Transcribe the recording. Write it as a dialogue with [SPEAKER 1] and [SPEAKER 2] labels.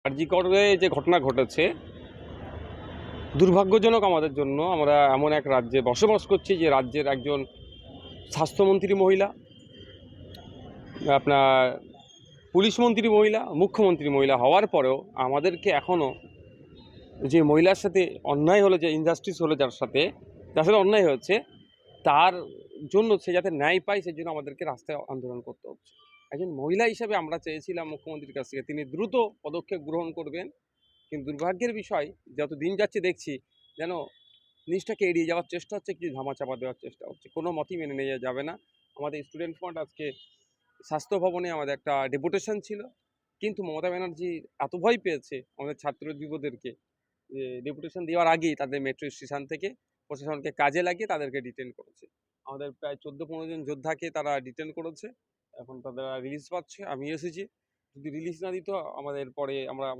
[SPEAKER 1] আরজিকরে যে ঘটনা ঘটেছে দুর্ভাগ্যজনক আমাদের জন্য। আমরা এমন এক রাজ্যে বসবাস করছি যে রাজ্যের একজন স্বাস্থ্যমন্ত্রী মহিলা, আপনার পুলিশ মন্ত্রী মহিলা, মুখ্যমন্ত্রী মহিলা হওয়ার পরেও আমাদেরকে এখনও যে মহিলার সাথে অন্যায় হলো, যে ইনজাস্টিস হলো, যার সাথে অন্যায় হয়েছে, তার জন্য সে যাতে ন্যায় পায় সেজন্য আমাদেরকে রাস্তায় আন্দোলন করতে হচ্ছে। একজন মহিলা হিসাবে আমরা চেয়েছিলাম মুখ্যমন্ত্রীর কাছ থেকে তিনি দ্রুত পদক্ষেপ গ্রহণ করবেন, কিন্তু দুর্ভাগ্যের বিষয় যত দিন যাচ্ছে দেখছি যেন জিনিসটাকে এড়িয়ে যাওয়ার চেষ্টা হচ্ছে, কিছু ধামাচাপা দেওয়ার চেষ্টা হচ্ছে। কোনো মতেই মেনে নেওয়া যাবে না। আমাদের স্টুডেন্ট ফ্রন্ট আজকে স্বাস্থ্য ভবনে আমাদের একটা ডেপুটেশন ছিল, কিন্তু মমতা ব্যানার্জি এত ভয় পেয়েছে আমাদের ছাত্র যুবদেরকে যে ডেপুটেশন দেওয়ার আগেই তাদের মেট্রো স্টেশন থেকে প্রশাসনকে কাজে লাগিয়ে তাদেরকে ডিটেন করেছে। আমাদের প্রায় 14-15 জন যোদ্ধাকে তারা ডিটেন করেছে। এখন তারা রিলিজ পাচ্ছে। আমি এসেছি, যদি রিলিজ না দিত আমাদের পরে আমরা